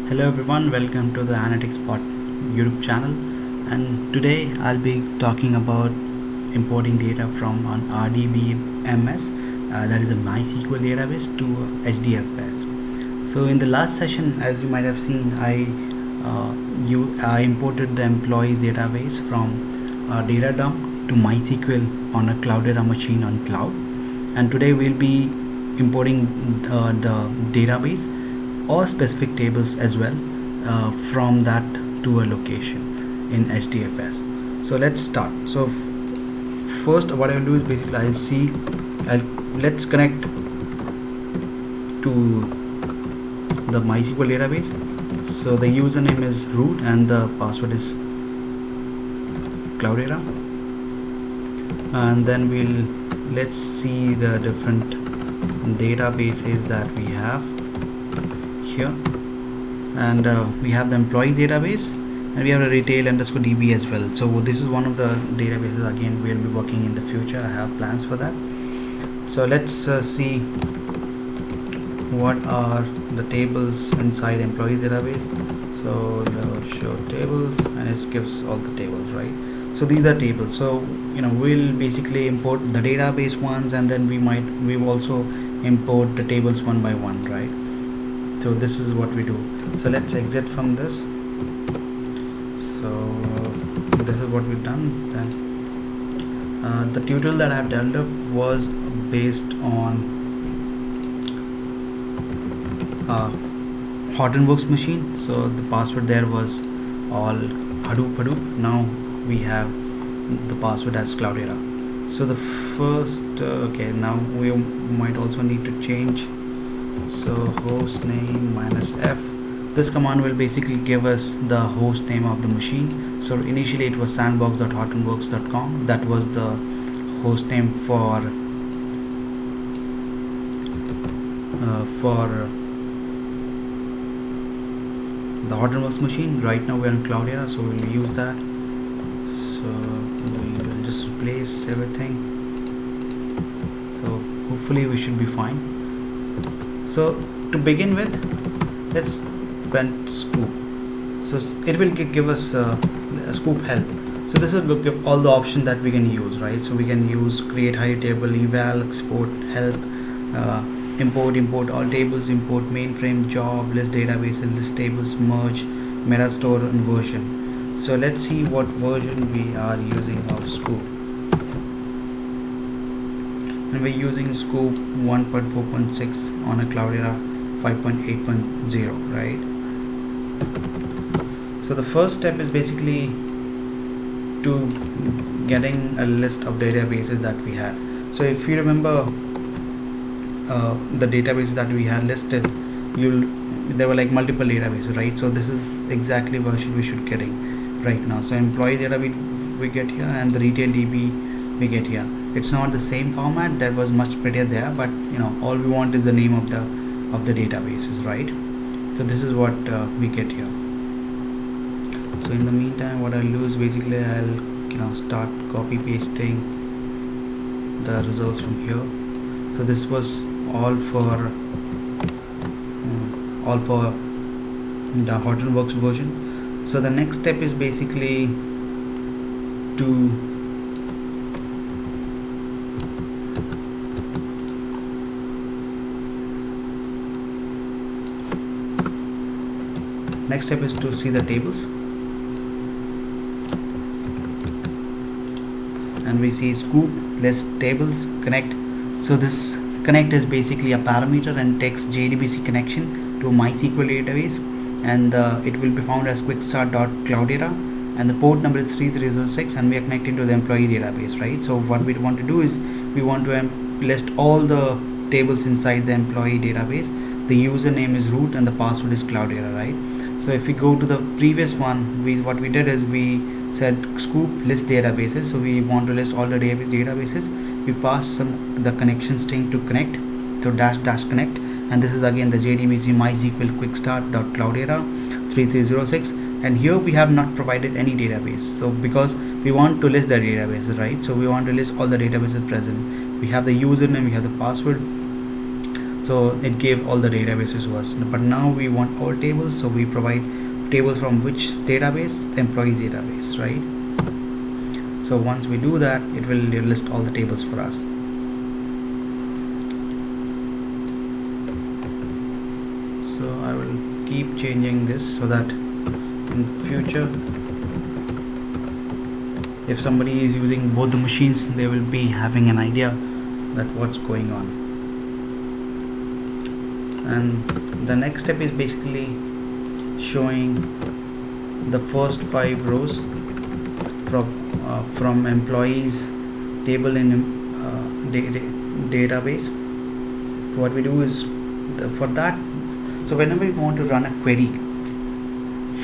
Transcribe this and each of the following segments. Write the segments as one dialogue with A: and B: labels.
A: Hello everyone, welcome to the Analytics Pod YouTube channel, and today I'll be talking about importing data from an RDBMS, that is a MySQL database, to HDFS. So in the last session, as you might have seen, I imported the employees database from data dump to MySQL on a Cloudera machine on cloud, and today we'll be importing the database or specific tables as well from that to a location in HDFS. So let's start. So first what I'll do is basically let's connect to the MySQL database. So the username is root and the password is Cloudera, and then let's see the different databases that we have here, and we have the employee database, and we have a retail underscore DB as well. So this is one of the databases again we'll be working in the future. I have plans for that. So let's see what are the tables inside employee database. So show tables, and it gives all the tables, right? So these are tables. So we'll basically import the database ones, and then we also import the tables one by one, right? So this is what we do. So let's exit from this. So this is what we've done. Then the tutorial that I have developed was based on Hortonworks machine. So the password there was all Hadoop. Now we have the password as Cloudera. So the first okay, now we might also need to change. So host name -f, this command will basically give us the host name of the machine. So initially it was sandbox.hortonworks.com. that was the host name for the Hortonworks machine. Right now we're in Cloudera, so we'll use that. So we will just replace everything, so hopefully we should be fine. So to begin with, let's print scoop. So it will give us a scoop help. So this will give all the options that we can use, right? So we can use create high table, eval, export, help, import all tables, import mainframe, job, list databases, list tables, merge, metastore, and version. So let's see what version we are using of scoop. And we're using scoop 1.4.6 on a Cloudera 5.8.0, right? So the first step is basically to getting a list of databases that we had. So if you remember the databases that we had listed, there were like multiple databases, right? So this is exactly what we should getting right now. So employee data we get here, and the retail DB we get here. It's not the same format, that was much prettier there, but all we want is the name of the databases, right? So this is what we get here. So in the meantime, what I'll do is basically I'll start copy pasting the results from here. So this was all for the Hortonworks version. So the next step is basically to see the tables, and we see scoop, list, tables, connect. So this connect is basically a parameter and takes JDBC connection to MySQL database, and it will be found as quickstart.cloudera, and the port number is 3306, and we are connecting to the employee database, right? So what we want to do is we want to list all the tables inside the employee database. The username is root and the password is Cloudera, right? So if we go to the previous one, what we did is we said scoop list databases. So we want to list all the databases. We pass the connection string to connect, so dash connect, and this is again the JDBC MySQL quickstart.cloudera 3306, and here we have not provided any database. So because we want to list the databases, right? So we want to list all the databases present. We have the username, we have the password, So it gave all the databases to us, but now we want all tables, so we provide tables from which database? The employees database, right? So once we do that, it will list all the tables for us. So I will keep changing this so that in future, if somebody is using both the machines, they will be having an idea that what's going on. And the next step is basically showing the first 5 rows from employees table in database. So what we do is for that, so whenever we want to run a query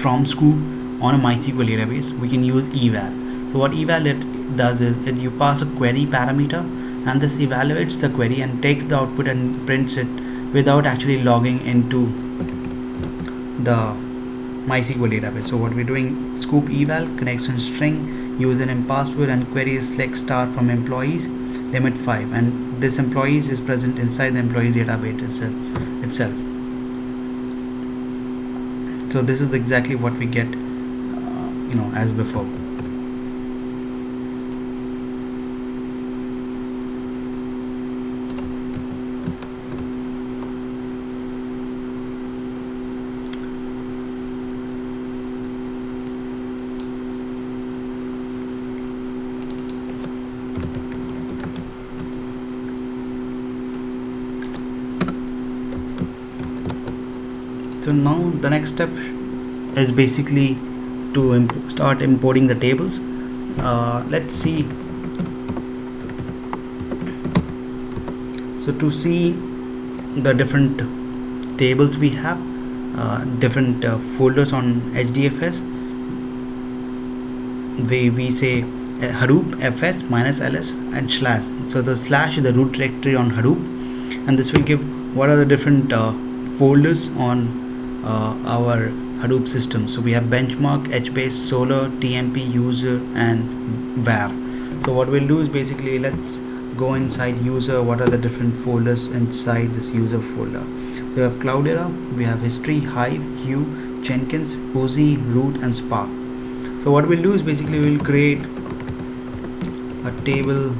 A: from Scoop on a MySQL database, we can use eval. So what eval it does is you pass a query parameter, and this evaluates the query and takes the output and prints it without actually logging into the MySQL database. So what we're doing, Scoop eval connection string username password and query is select star from employees limit 5, and this employees is present inside the employees database itself. So this is exactly what we get as before. So now the next step is basically to start importing the tables. Let's see. So to see the different tables we have, different folders on HDFS, we say Hadoop fs minus ls and slash. So the slash is the root directory on Hadoop, and this will give what are the different folders on our Hadoop system. So we have benchmark, HBase, Solar, TMP, user, and var. So what we'll do is basically let's go inside user. What are the different folders inside this user folder? So we have Cloudera, we have history, Hive, Hue, Jenkins, Cozy, Root, and Spark. So what we'll do is basically we'll create a table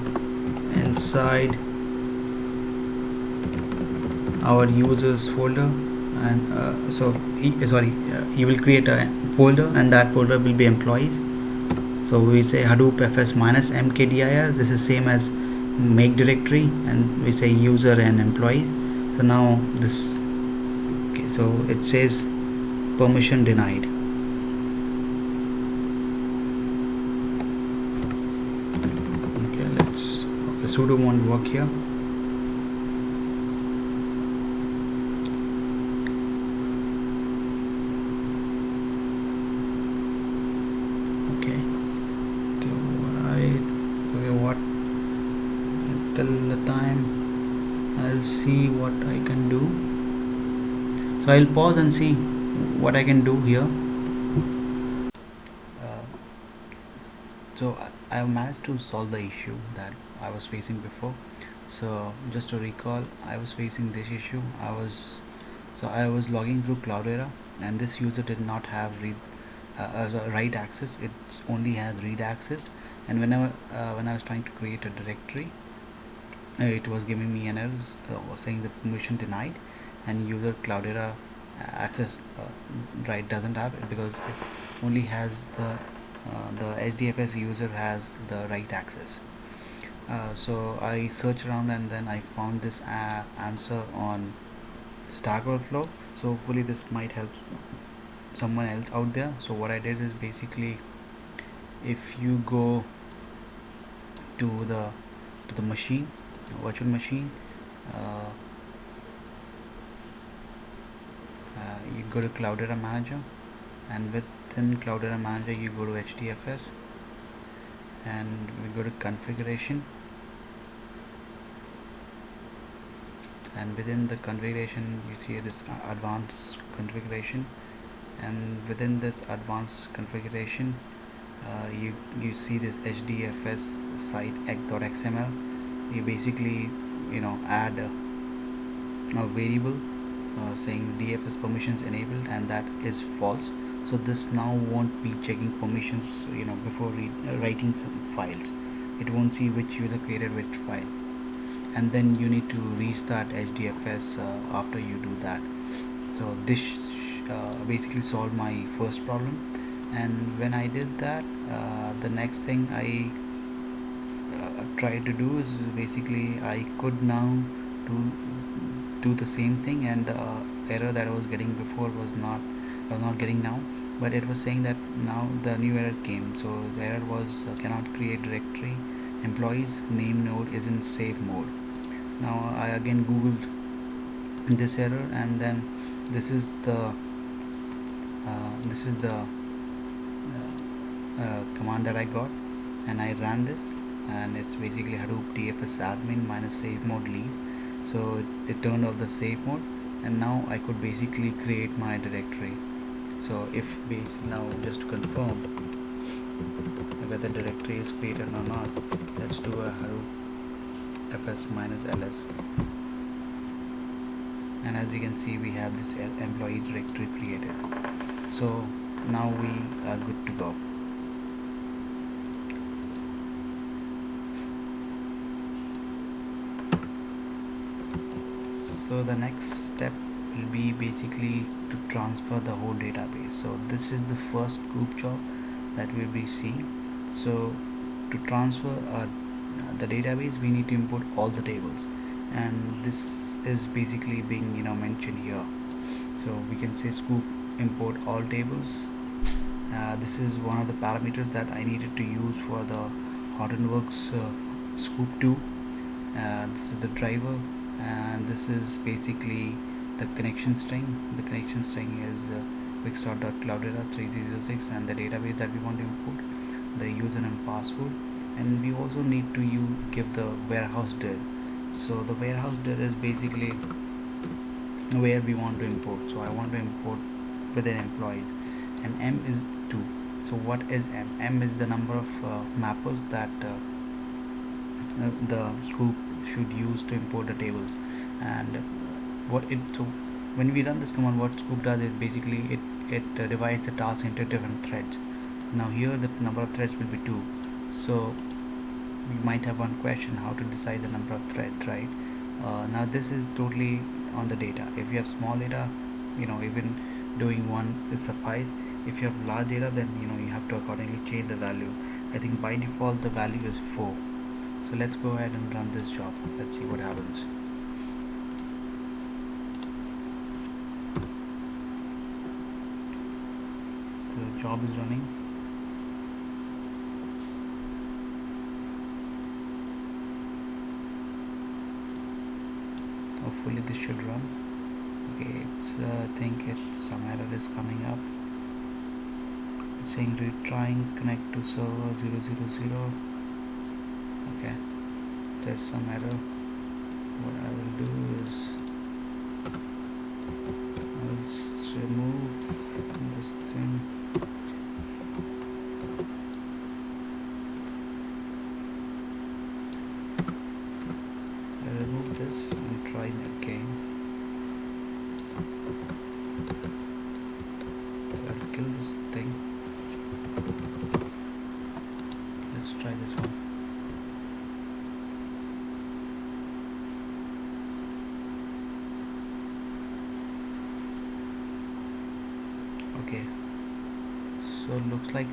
A: inside our users folder, and he will create a folder, and that folder will be employees. So we say Hadoop fs minus mkdir. This is same as make directory, and we say user and employees. So now this, okay, so it says permission denied. Okay, sudo won't work here. Till the time I'll see what I can do. So I'll pause and see what I can do here. So I have managed to solve the issue that I was facing before. So just to recall, I was facing this issue. I was logging through Cloudera, and this user did not have write access. It only has read access, and when I was trying to create a directory, it was giving me an error saying the permission denied, and user Cloudera access right doesn't have it because it only has the HDFS user has the right access. So I searched around, and then I found this answer on Stack Overflow. So hopefully this might help someone else out there. So what I did is basically, if you go to the machine, virtual machine, you go to Cloudera Manager, and within Cloudera Manager you go to HDFS, and we go to configuration, and within the configuration you see this advanced configuration, and within this advanced configuration you see this HDFS site egg.xml. You basically add a variable saying DFS permissions enabled, and that is false. So this now won't be checking permissions, before writing some files. It won't see which user created which file, and then you need to restart HDFS after you do that. So this basically solved my first problem. And when I did that, the next thing I tried to do is basically I could now do the same thing, and the error that I was getting before I was not getting now, but it was saying that now the new error came. So the error was cannot create directory, employees name node is in save mode. Now I again googled this error, and then this is the command that I got, and I ran this, and it's basically Hadoop DFS admin minus save mode leave. So it turned off the save mode, and now I could basically create my directory. So if now just to confirm whether directory is created or not, let's do a Hadoop fs minus ls, and as we can see we have this employee directory created. So now we are good to go. So the next step will be basically to transfer the whole database. So this is the first group job that we'll be seeing. So to transfer the database, we need to import all the tables, and this is basically being mentioned here. So we can say scoop import all tables. This is one of the parameters that I needed to use for the Hortonworks scoop 2. This is the driver, and this is basically the connection string. The connection string is quicksort.cloudera3306, and the database that we want to import, the username and password, and we also need to give the warehouse dir. So the warehouse dir is basically where we want to import. So I want to import within employees, and M is 2. So what is M? M is the number of mappers that the scoop should use to import the tables. And so when we run this command, what scoop does is basically it divides the task into different threads. Now here the number of threads will be 2. So you might have one question, how to decide the number of threads, right? Now this is totally on the data. If you have small data, even doing one is suffice. If you have large data, then you have to accordingly change the value. I think by default the value is 4. So let's go ahead and run this job. Let's see what happens. So the job is running. Hopefully this should run. Okay, I think some error is coming up. It's saying retrying connect to server 000. Okay, there's some error. What I will do is I'll remove this thing. I'll remove this and try again. So I'll kill this thing. Let's try this one. Okay, so looks like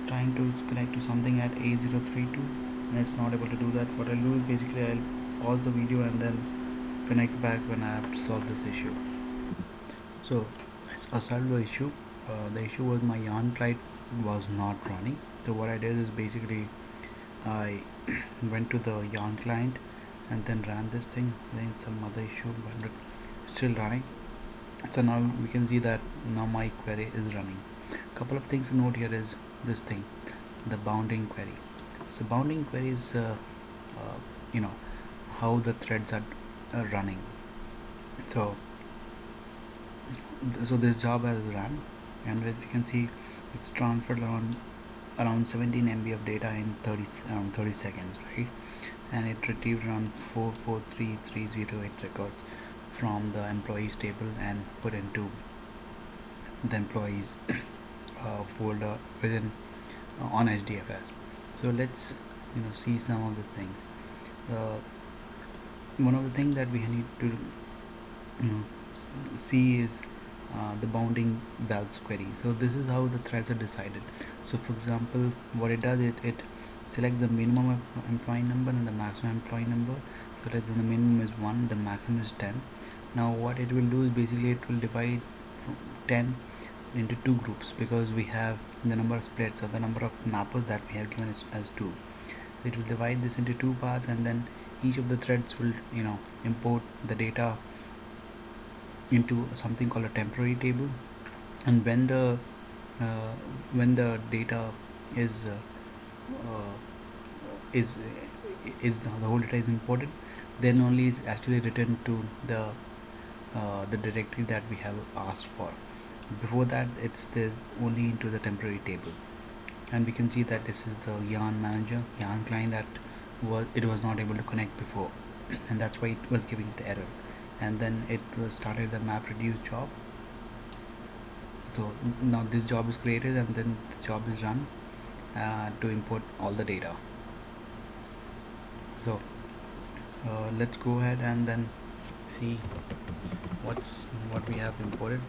A: trying to connect to something at A032, and it's not able to do that. What I'll do is basically I'll pause the video and then connect back when I have solved this issue. So I solved the issue. The issue was my yarn client was not running. So what I did is basically I went to the yarn client and then ran this thing. Then some other issue, but still running. So now we can see that now my query is running. Couple of things to note here is this thing, the bounding query. So bounding query is how the threads are running. So this job has run, and as we can see it's transferred around 17 MB of data in 30 seconds, right? and it retrieved around 443308 records from the employees table and put into the employees folder within on HDFS. So let's see some of the things. One of the things that we need to see is the bounding belts query. So this is how the threads are decided. So for example, what it does, it select the minimum employee number and the maximum employee number. So that the minimum is 1, the maximum is 10. Now what it will do is basically it will divide 10 into two groups, because we have the number of splits or the number of mappers that we have given as 2. It will divide this into two parts, and then each of the threads will import the data into something called a temporary table. And when the data is uh, is the whole data is imported, then only is actually written to the directory that we have asked for. Before that, it's only into the temporary table. And we can see that this is the yarn manager, yarn client, that was not able to connect before, and that's why it was giving the error. And then it was started the map reduce job. So now this job is created, and then the job is run to import all the data. So let's go ahead and then see what we have imported.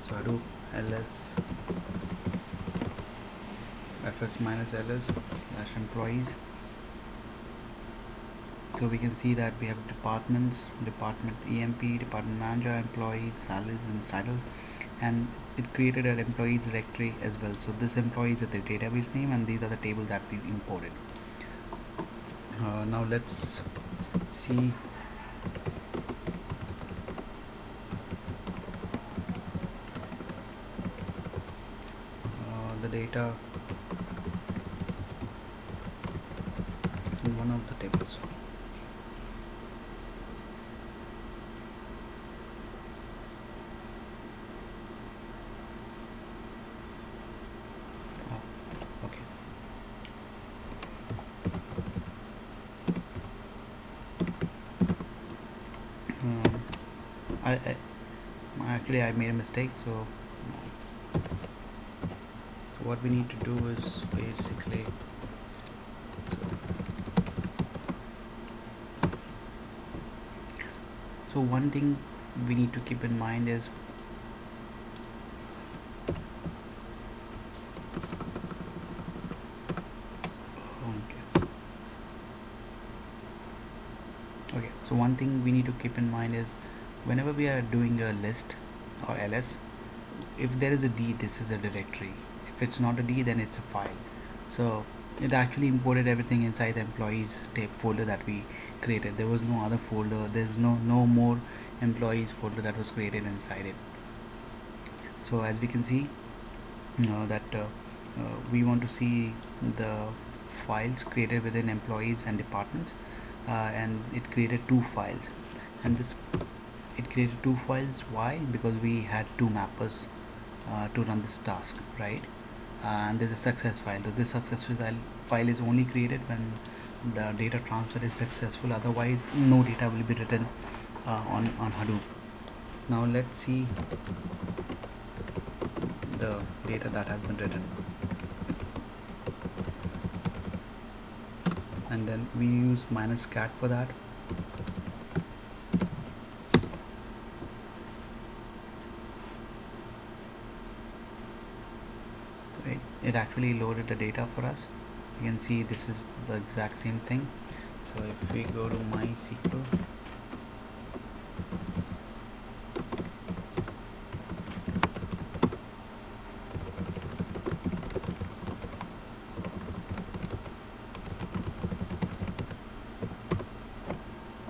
A: So Hadoop ls fs minus ls slash employees. So we can see that we have departments, department emp, department manager, employees, salaries, and title, and it created an employees directory as well. So this employees is the database name, and these are the tables that we imported. Now let's see the data in one of the tables. Okay. Actually I made a mistake. So what we need to do is basically, so one thing we need to keep in mind is so one thing we need to keep in mind is whenever we are doing a list or ls, if there is a d, this is a directory. If it's not a d, then it's a file. So it actually imported everything inside the employees tape folder that we created. There was no other folder, there's no more employees folder that was created inside it. So as we can see that we want to see the files created within employees and departments, and it created two files. And it created two files. Why? Because we had two mappers to run this task, right? And there's a success file. So this successful file is only created when the data transfer is successful, otherwise no data will be written on Hadoop. Now let's see the data that has been written, and then we use -cat for that. It actually loaded the data for us. You can see this is the exact same thing. So if we go to MySQL,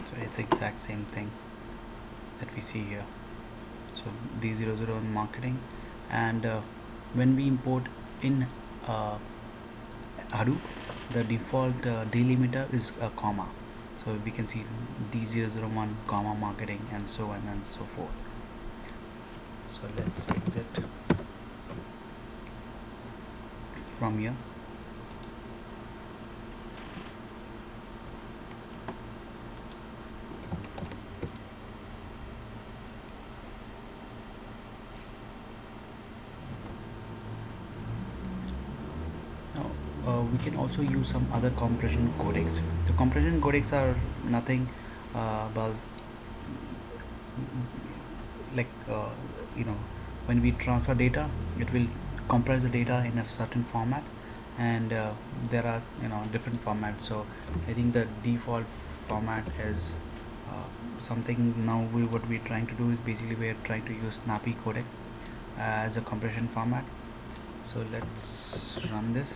A: so it's the exact same thing that we see here. So D00 marketing, and when we import in Hadoop, the default delimiter is a comma. So we can see D001 comma marketing, and so on and so forth. So let's exit from here. we can also use some other compression codecs. The compression codecs are nothing but like you know, when we transfer data, it will compress the data in a certain format, and there are, you know, different formats. So I think the default format is something. Now what we're trying to do is basically we're trying to use snappy codec as a compression format. So let's run this.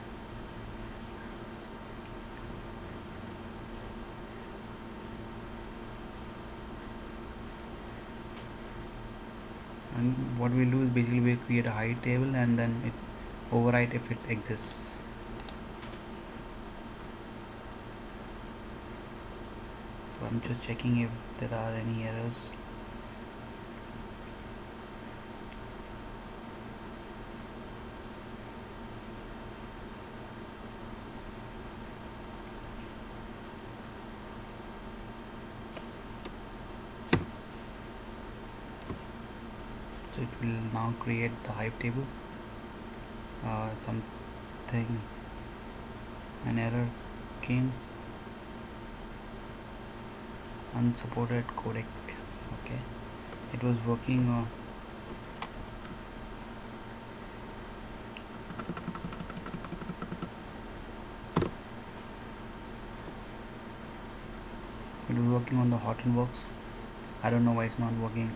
A: And what we'll do is basically we'll create a Hive table and then it overwrite if it exists. So I'm just checking if there are any errors. So it will now create the Hive table. Something, an error came, unsupported codec. Okay, it was working on the Hortonworks. I don't know why it's not working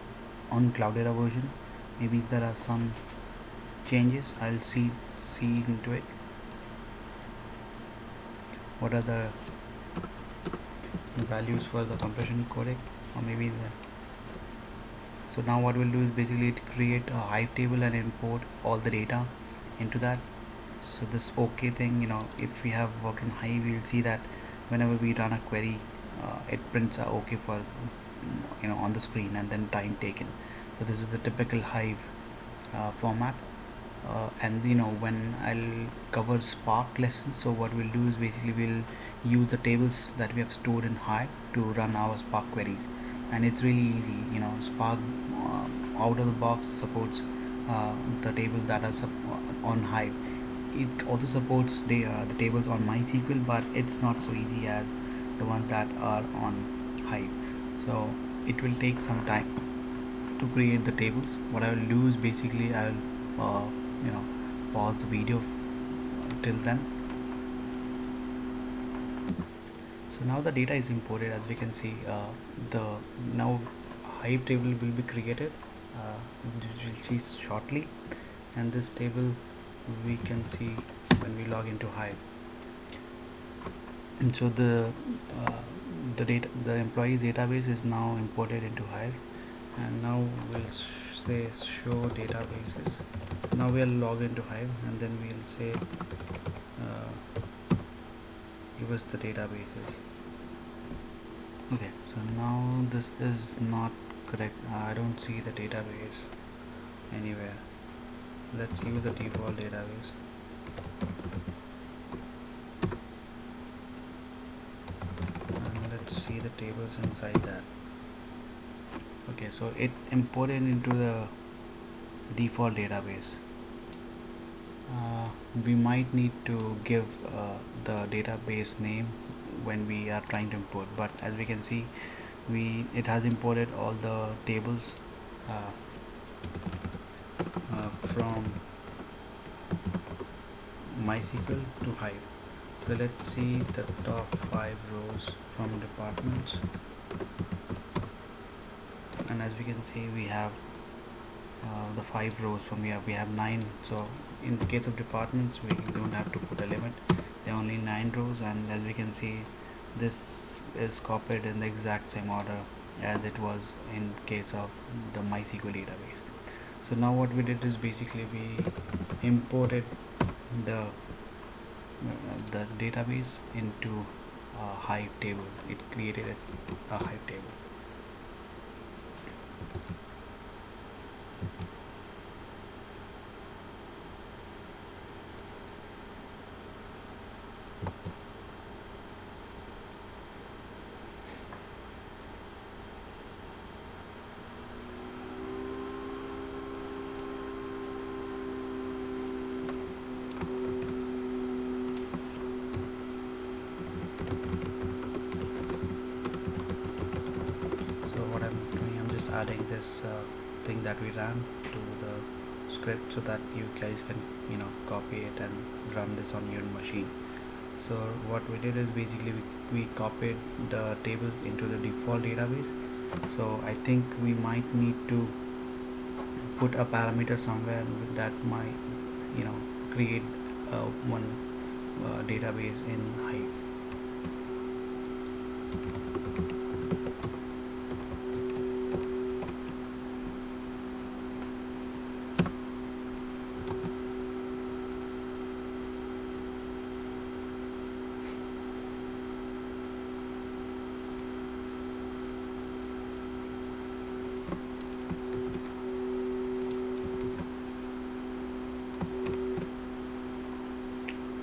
A: on Cloudera version. Maybe there are some changes. I'll see into it. What are the values for the compression codec, or maybe the. So now what we'll do is basically create a Hive table and import all the data into that. So this OK thing, you know, if we have worked on Hive, we'll see that whenever we run a query, it prints a OK for, you know, on the screen, and then time taken. So this is the typical Hive format. And you know, when I'll cover Spark lessons, so what we'll do is basically we'll use the tables that we have stored in Hive to run our Spark queries, and it's really easy. You know, Spark out of the box supports the tables that are on Hive. It also supports the tables on MySQL, but it's not so easy as the ones that are on Hive. So it will take some time to create the tables. What I will do is basically I'll you know, pause the video till then. So now the data is imported. As we can see, the now Hive table will be created, which we'll see shortly, and this table we can see when we log into Hive. And so the employees database is now imported into Hive, and now we'll say show databases. Now we'll log into Hive, and then we'll say give us the databases. Okay, so now this is not correct. I don't see the database anywhere. Let's use the default database. And let's see the tables inside that. Okay, so it imported into the default database. We might need to give the database name when we are trying to import, but as we can see, it has imported all the tables from MySQL to Hive. So let's see the top 5 rows from departments, and as we can see, we have the 5 rows from here. We have 9. So in the case of departments, we don't have to put a limit. There are only 9 rows, and as we can see, this is copied in the exact same order as it was in case of the MySQL database. So now what we did is basically we imported the database into a Hive table. It created a Hive table. adding this thing that we ran to the script so that you guys can copy it and run this on your machine. So what we did is basically we copied the tables into the default database. So I think we might need to put a parameter somewhere that might create one database in Hive.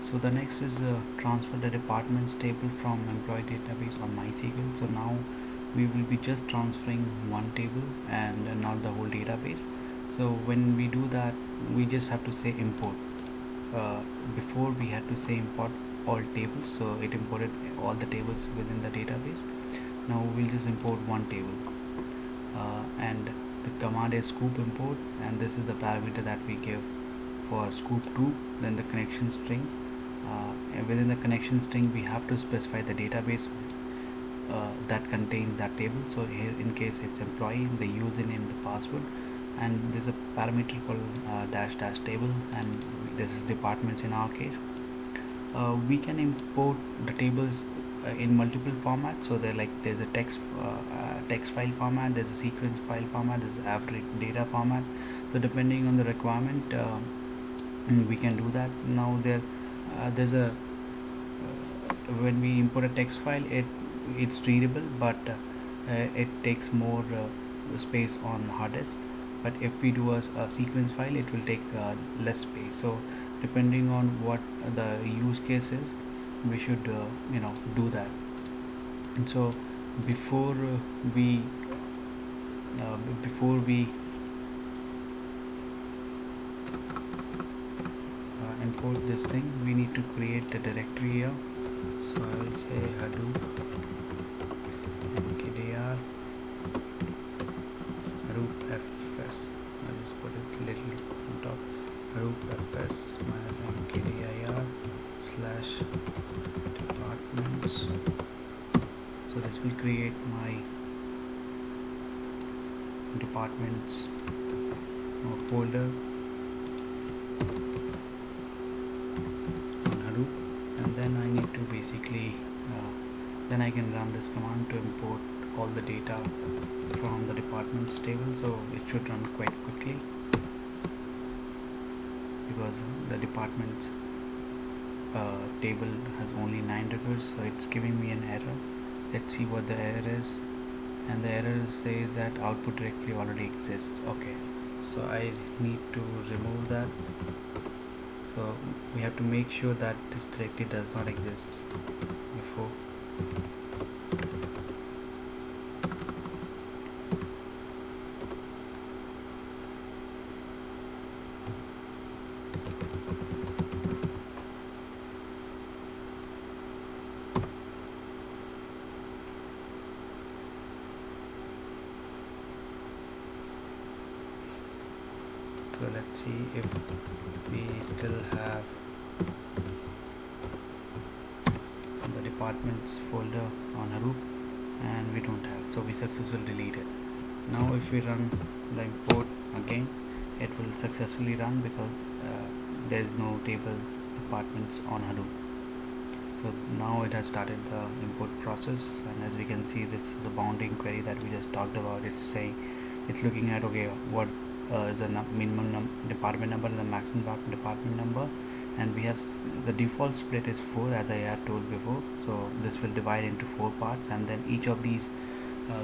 A: So the next is transfer the departments table from employee database on MySQL. So now we will be just transferring one table and not the whole database. So when we do that, we just have to say import. Before we had to say import all tables, so it imported all the tables within the database. Now we'll just import one table, and the command is scoop import, and this is the parameter that we give for scoop2, then the connection string. And within the connection string we have to specify the database that contains that table. So here in case it's employee, the username, the password, and there's a parameter called dash dash table, and this is departments in our case. We can import the tables in multiple formats. So there's a text file format, there's a sequence file format, there's an average data format. So depending on the requirement, we can do that. Now there's a when we import a text file, it's readable, but it takes more space on hard disk. But if we do a sequence file, it will take less space. So depending on what the use case is, we should do that. And so before we import this thing, we need to create a directory here. So I will say Hadoop mkdir Hadoop fs. I'll just put it little on top. Hadoop fs minus mkdir slash departments. So this will create my departments folder on Hadoop, and then I need to basically then I can run this command to import all the data from the departments table. So it should run quite quickly because the departments table has only 9 records, so it's giving me an error. Let's see what the error is, and the error says that output directory already exists. Okay, so I need to remove that. So we have to make sure that this directory does not exist before. So let's see if we still have the departments folder on Hadoop, and we don't have, so we successfully deleted. Now if we run the import again, it will successfully run because there is no table departments on Hadoop. So now it has started the import process, and as we can see, this is the bounding query that we just talked about. It's saying, it's looking at, okay, what is the minimum department number and the maximum department number, and we have the default split is 4, as I had told before. So this will divide into 4 parts, and then each of these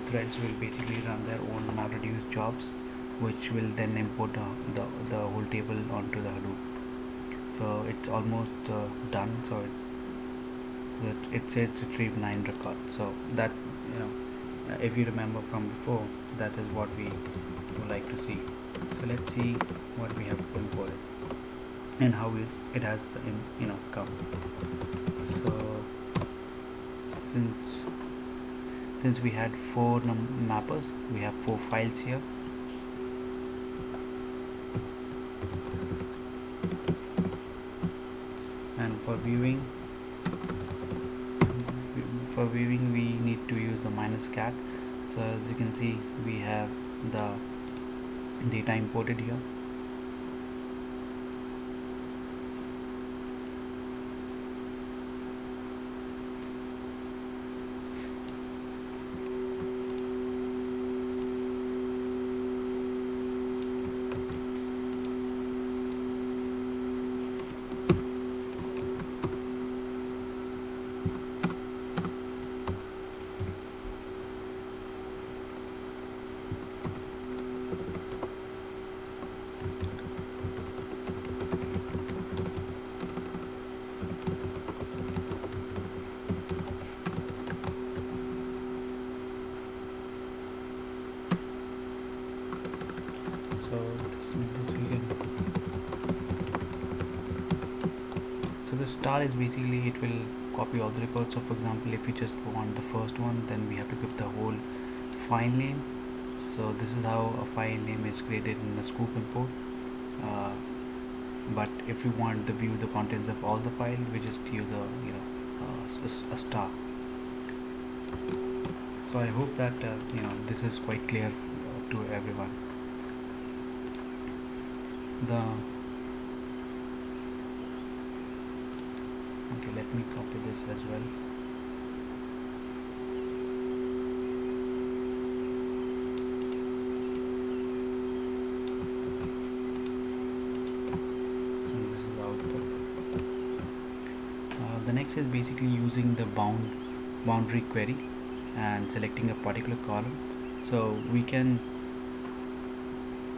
A: threads will basically run their own MapReduce jobs, which will then import the whole table onto the Hadoop. So it's almost done. So it says retrieve 9 records. So that, if you remember from before, that is what we would like to see. So let's see what we have imported and how it has come. So since we had four mappers, we have four files here. And for viewing we need to use the minus cat. So as you can see, we have the data imported here. So this we can. So the star is basically, it will copy all the records. So for example, if you just want the first one, then we have to give the whole file name. So this is how a file name is created in the scoop import. But if you want to view the contents of all the file, we just use a star. So I hope that this is quite clear to everyone. Okay, let me copy this as well. So this is the output. The next is basically using the boundary query and selecting a particular column. So we can,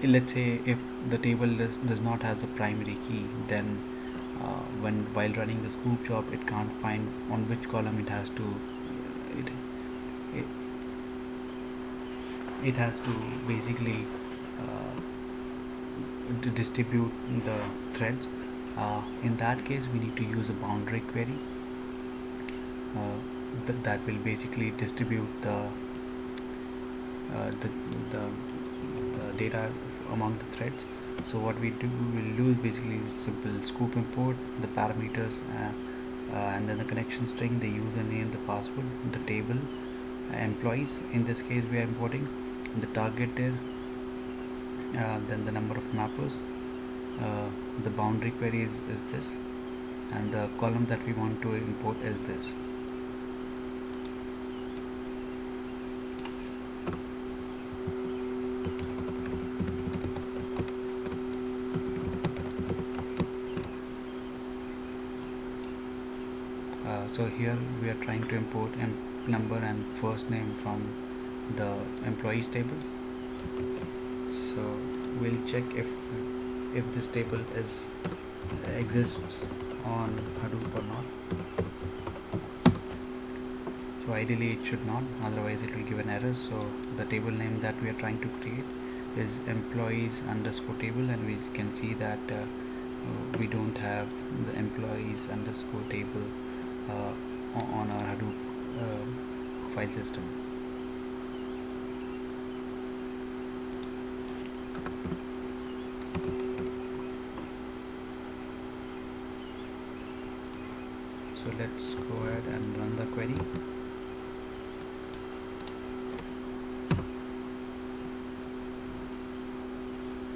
A: let's say if the table does not has a primary key, then while running the scoop job, it can't find on which column it has to it, it has to basically to distribute the threads. In that case, we need to use a boundary query that will basically distribute the data among the threads. So what we will do is basically simple scoop import the parameters and then the connection string, the username, the password, the table, employees. In this case, we are importing the targeted, then the number of mappers. The boundary query is this, and the column that we want to import is this. So here we are trying to import number and first name from the employees table. So we'll check if this table exists on Hadoop or not. So ideally it should not, otherwise it will give an error. So the table name that we are trying to create is employees underscore table, and we can see that we don't have the employees underscore table on our Hadoop file system. So let's go ahead and run the query.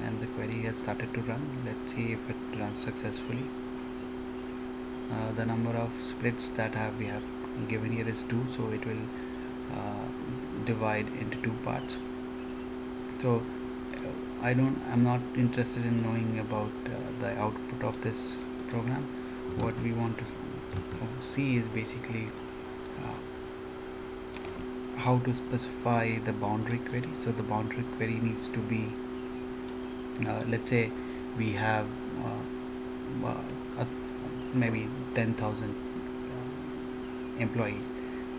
A: And the query has started to run. Let's see if it runs successfully. The number of splits that we have given here is 2, so it will divide into 2 parts. So I'm not interested in knowing about the output of this program. What we want to see is basically how to specify the boundary query. So the boundary query needs to be, let's say we have maybe 10,000 employees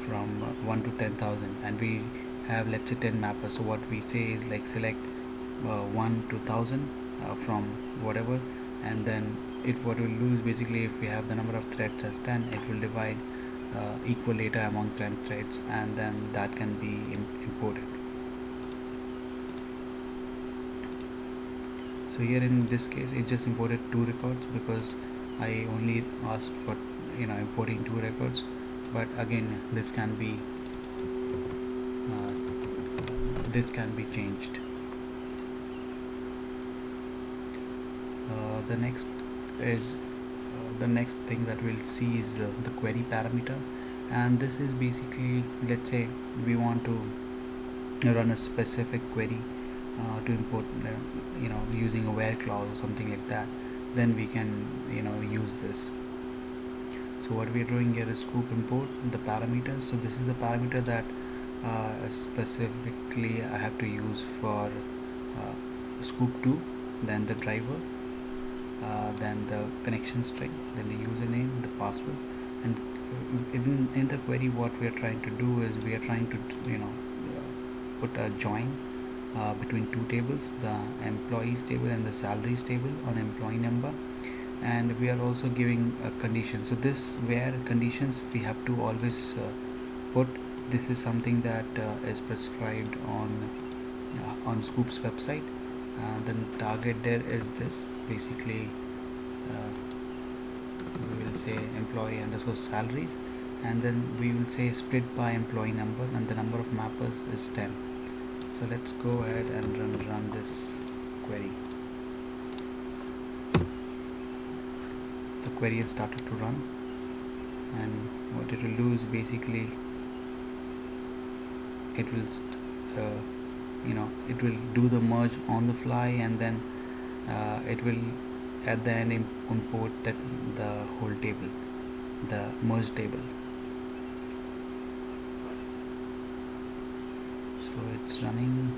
A: from 1 to 10,000, and we have, let's say, 10 mappers. So what we say is like select 1 to 1000 from whatever, and then what will do is basically if we have the number of threads as 10, it will divide equal data among 10 threads, and then that can be imported. So here in this case it just imported 2 records because I only asked for importing 2 records, but again this can be changed. The next is the next thing that we'll see is the query parameter, and this is basically, let's say we want to run a specific query to import using a where clause or something like that, then we can use this. So what we are doing here is scoop import the parameters. So this is the parameter that specifically I have to use for scoop 2, then the driver, then the connection string, then the username, the password. And in the query what we are trying to do is we are trying to put a join between 2 tables, the employees table and the salaries table on employee number, and we are also giving a condition. So this where conditions we have to always put. This is something that is prescribed on Scoop's website. The target there is this, basically we will say employee underscore salaries, and then we will say split by employee number, and the number of mappers is 10. So let's go ahead and run this query. The query has started to run, and what it will do is basically it will it will do the merge on the fly, and then it will at the end import the whole table, the merge table. So it's running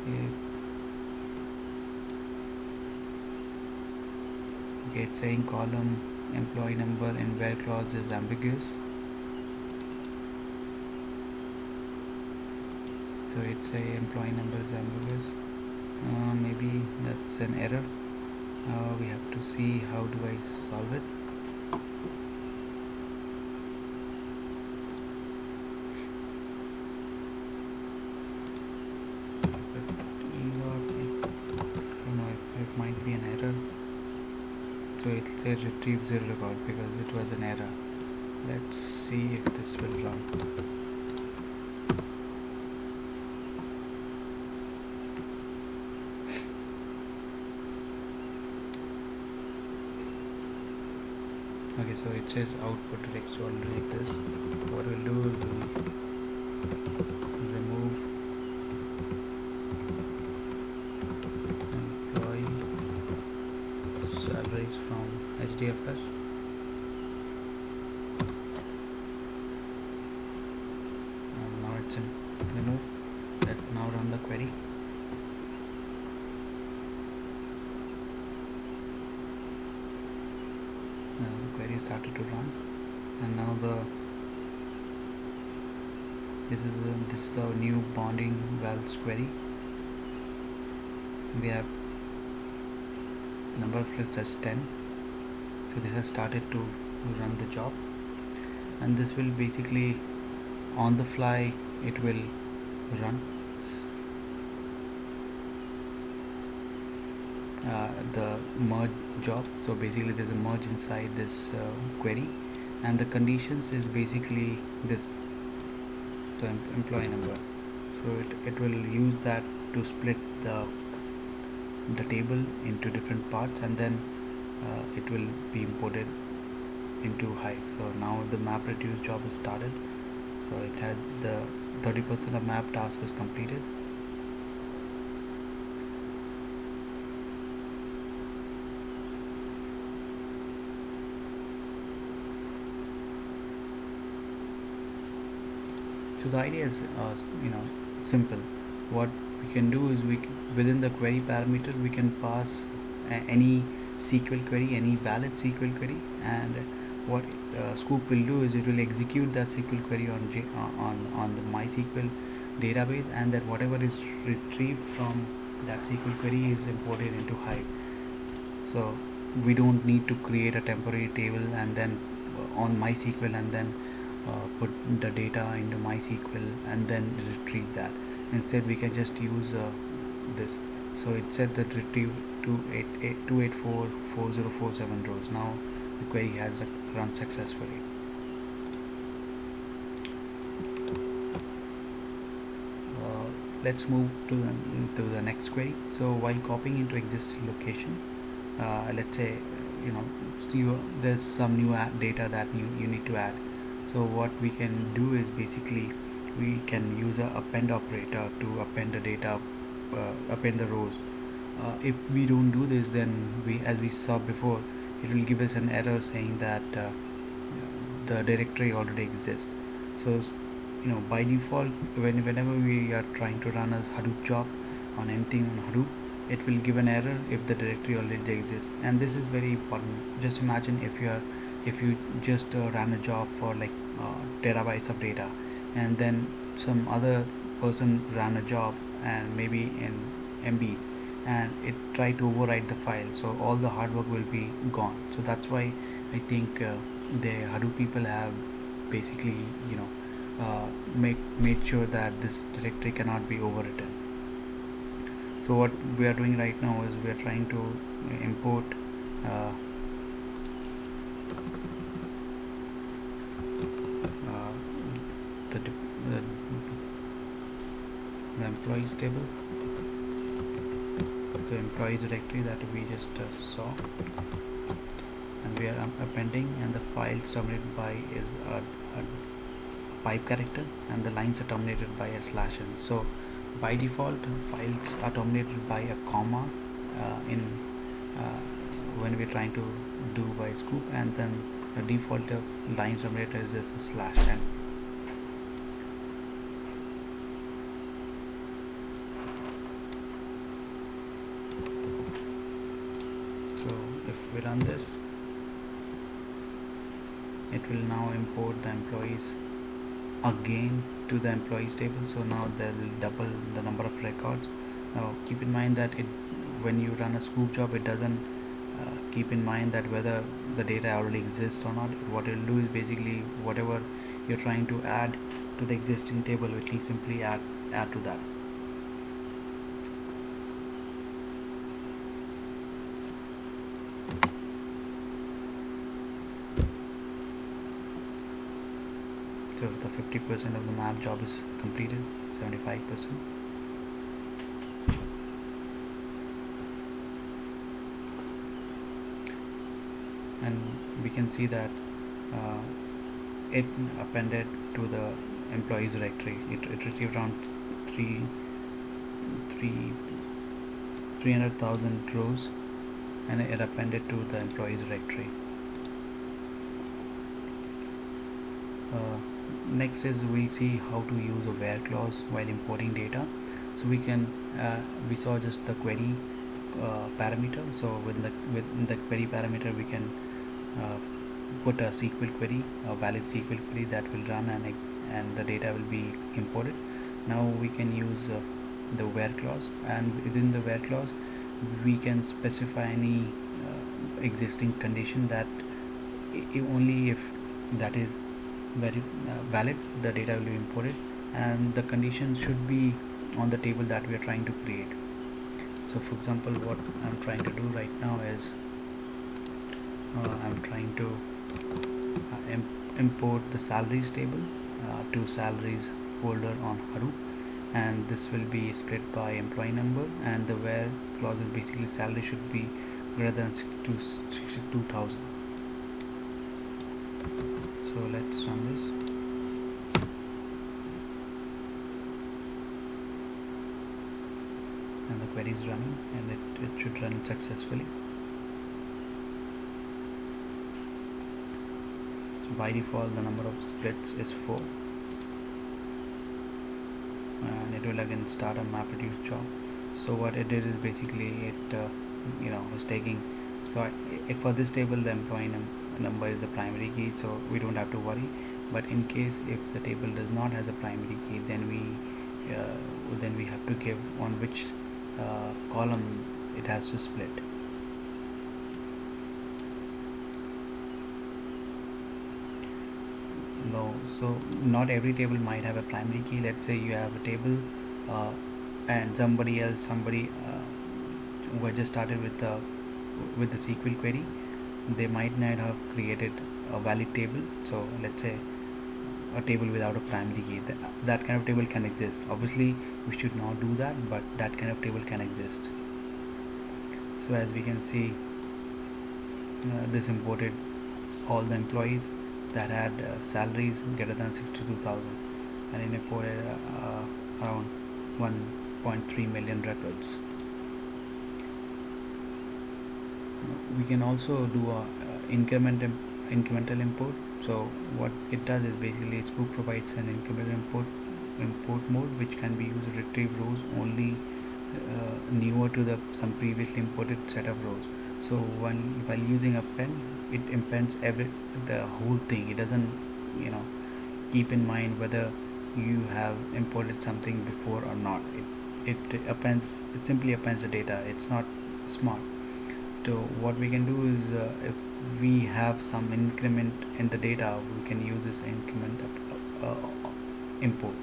A: here. Okay, it's saying column employee number in where clause is ambiguous. So it's a employee number is ambiguous. Maybe that's an error. We have to see how do I solve it. It might be an error. So it says retrieve 0 record because it was an error. Let's see if this will run. Okay, so it says output text already like this. What we'll do is we'll remove employee salaries from HDFS. And now it's in remove. Let's now run the query. The query started to run, and now this is our new bonding values query. We have number of threads as 10. So this has started to run the job, and this will basically on the fly it will run the merge job. So basically there's a merge inside this query, and the conditions is basically this. So employee number, so it will use that to split the table into different parts, and then it will be imported into Hive. So now the map reduce job is started. So it had the 30% of map task is completed. So the idea is simple. What we can do is within the query parameter we can pass any SQL query, any valid SQL query, and what Scoop will do is it will execute that SQL query on the MySQL database, and that whatever is retrieved from that SQL query is imported into Hive. So we don't need to create a temporary table and then on MySQL and then put the data into MySQL and then retrieve that. Instead we can just use this. So it said that retrieve 2844047 rows. Now the query has run successfully. Let's move to the next query. So while copying into existing location, let's say there's some new data that you need to add. So what we can do is basically we can use a append operator to append the data, append the rows. If we don't do this, then as we saw before, it will give us an error saying that the directory already exists. So by default, whenever we are trying to run a Hadoop job on anything on Hadoop, it will give an error if the directory already exists. And this is very important. Just imagine if you just ran a job for like terabytes of data, and then some other person ran a job and maybe in MBs, and it tried to overwrite the file, so all the hard work will be gone. So that's why I think the Hadoop people have basically made sure that this directory cannot be overwritten. So what we are doing right now is we are trying to import uh, uh, the employees table, the employees directory that we just saw, and we are appending, and the files terminated by is a pipe character, and the lines are terminated by a /n. So by default files are terminated by a comma in when we're trying to do by scoop, and then the default lines terminator is just a /n. So if we run this, it will now import the employees again to the employees table. So now there will double the number of records. Now keep in mind that when you run a scoop job, it doesn't keep in mind that whether the data already exists or not. What it will do is basically whatever you're trying to add to the existing table, it will simply add to that. So the 50% of the map job is completed, 75%. And we can see that it appended to the employees directory. It retrieved around 300,000 rows, and it appended to the employees directory. Next is we'll see how to use a where clause while importing data. So we saw just the query parameter. So within the query parameter, we can put a SQL query, a valid SQL query that will run, and the data will be imported. Now we can use the where clause, and within the where clause we can specify any existing condition that only if that is very valid, the data will be imported, and the condition should be on the table that we are trying to create. So for example, what I'm trying to do right now is I'm trying to import the salaries table to salaries folder on Hadoop, and this will be split by employee number, and the where clause is basically salary should be greater than 62,000. So let's run this, and the query is running, and it should run successfully. So by default the number of splits is 4, and it will again start a MapReduce job. So what it did is basically it is taking, so for this table the employee number is the primary key, so we don't have to worry. But in case if the table does not has a primary key, then we have to give on which column it has to split. So not every table might have a primary key. Let's say you have a table and somebody who had just started with the SQL query, they might not have created a valid table. So let's say a table without a primary key, that kind of table can exist. Obviously we should not do that, but that kind of table can exist. So as we can see, this imported all the employees that had salaries greater than 62,000, and it imported around 1.3 million records. We can also do a incremental import. So what it does is basically Spook provides an incremental import mode which can be used to retrieve rows only newer to the some previously imported set of rows. So while using append, it appends the whole thing. It doesn't, you know, keep in mind whether you have imported something before or not. It simply appends the data. It's not smart. So what we can do is, if we have some increment in the data, we can use this increment import,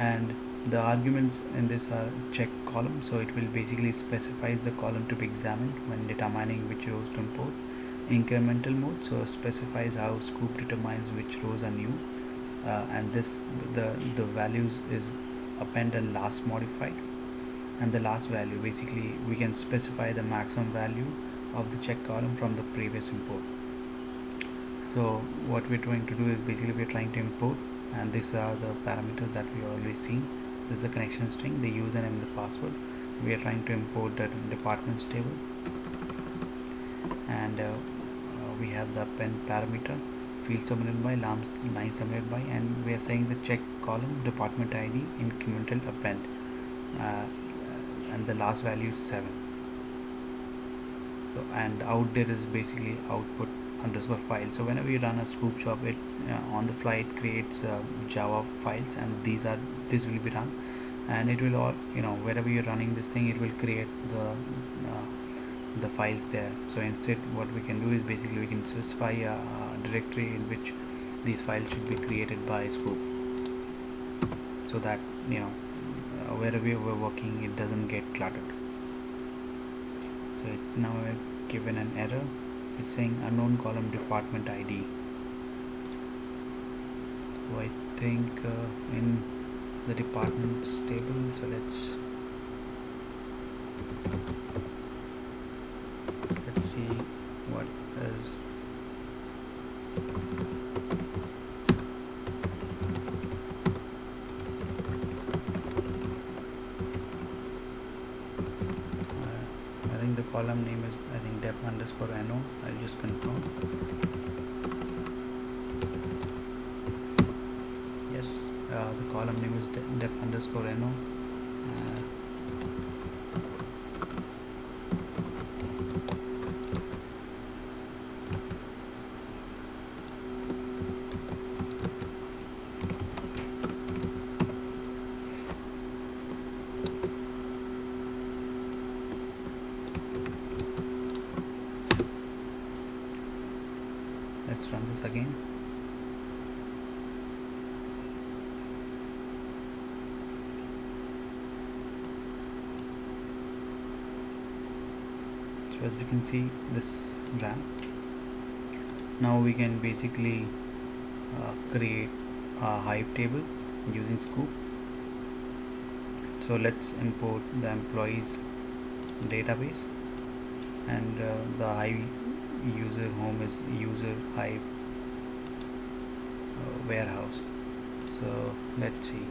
A: and the arguments in this are check column. So it will basically specifies the column to be examined when determining which rows to import. Incremental mode, so specifies how Scoop determines which rows are new, and the values is append and last modified. And the last value, basically we can specify the maximum value of the check column from the previous import. So what we're trying to do is basically we're trying to import, and these are the parameters that we already seen. This is the connection string, the username, the password. We are trying to import the departments table, and we have the append parameter, field submitted by, line submitted by, and we are saying the check column department ID incremental append, and the last value is 7. So and out there is basically output underscore file. So whenever you run a Scoop job, it on the fly it creates Java files, and this will be run, and it will all, you know, wherever you're running this thing, it will create the files there. So instead what we can do is basically we can specify a directory in which these files should be created by Scoop, so that, you know, wherever we're working, it doesn't get cluttered. So now I've given an error. It's saying unknown column department ID. So I think in the departments table, so let's see what is I think the column name is, I think, def underscore no. I'll just confirm. Yes, the column name is def underscore no. Let's run this again. So as we can see, this ran. Now we can basically create a Hive table using Scoop. So let's import the employees database, and the Hive user home is user Hive warehouse. So let's see.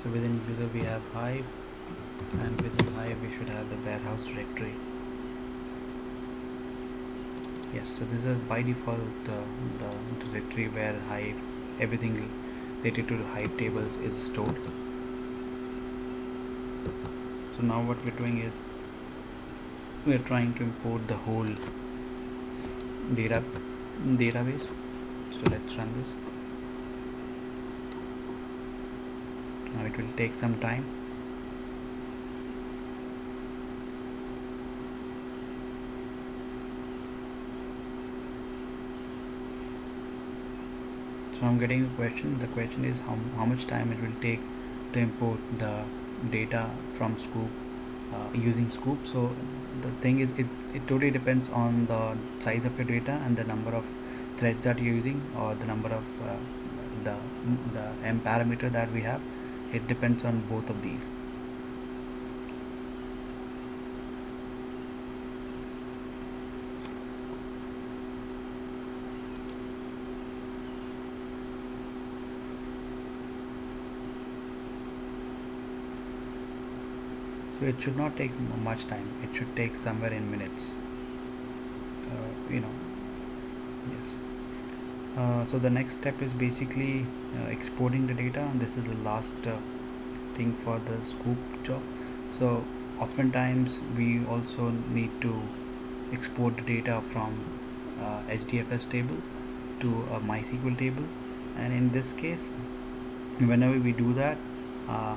A: So within user we have Hive, and within Hive we should have the warehouse directory. Yes, so this is by default the directory where Hive, everything related to Hive tables is stored. So now what we're doing is we're trying to import the whole database. So let's run this. Now it will take some time. So I'm getting a question. The question is how much time it will take to import the data from Scoop using Scoop. So the thing is, it totally depends on the size of your data and the number of threads that you're using, or the number of the the m parameter that we have. It depends on both of these. So it should not take much time. It should take somewhere in minutes. You know, yes. So the next step is basically exporting the data, and this is the last thing for the Scoop job. So oftentimes we also need to export the data from HDFS table to a MySQL table, and in this case, whenever we do that, uh,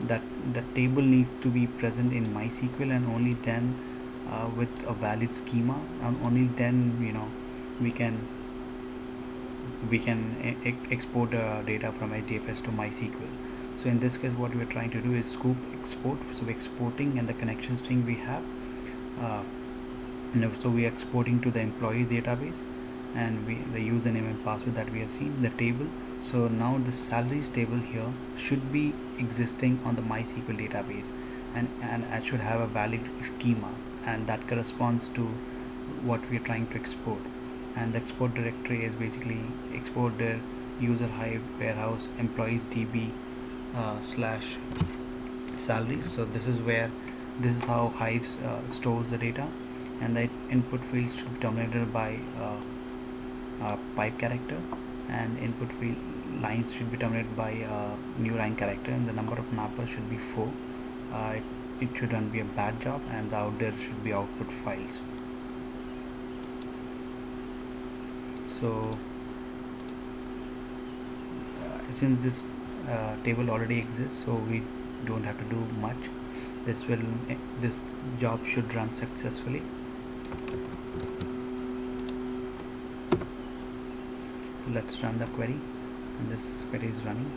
A: that the table needs to be present in MySQL, and only then with a valid schema, and only then we can export data from HDFS to MySQL. So in this case, what we're trying to do is Scoop export. So exporting, and the connection string we have, uh, so we are exporting to the employees database, and the username and password that we have seen the table. So now the salaries table here should be existing on the MySQL database, and I should have a valid schema, and that corresponds to what we are trying to export. And the export directory is basically export the user hive warehouse employees db slash salaries. So this is how hives stores the data, and the input fields should be dominated by pipe character, and input field lines should be dominated by new line character, and the number of mappers should be 4. It shouldn't be a bad job, and the out there should be output files. So since this table already exists, so we don't have to do much. This job should run successfully. So let's run the query, and this query is running.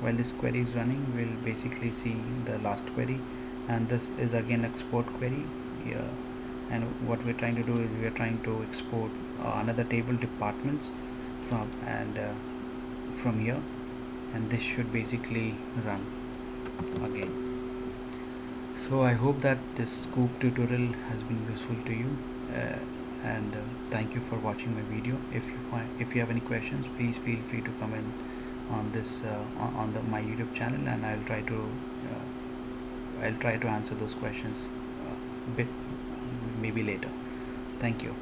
A: While this query is running, we'll basically see the last query, and this is again export query here. And what we're trying to do is we are trying to export another table departments from here, and this should basically run again. So I hope that this Scoop tutorial has been useful to you, and thank you for watching my video. If you have any questions, please feel free to comment on this on my YouTube channel, and I'll try to answer those questions bit maybe later. Thank you.